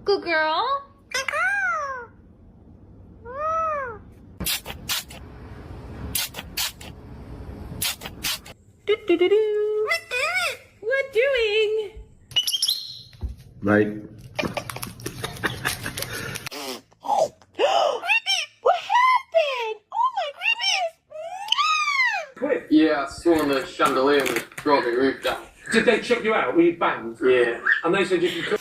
Good girl. Do do do do. What doing? Right. What happened? Oh my goodness! Yeah, I swung the chandelier and it brought the roof down. Did they chuck you out? Were you banged? Yeah. And they said you could come.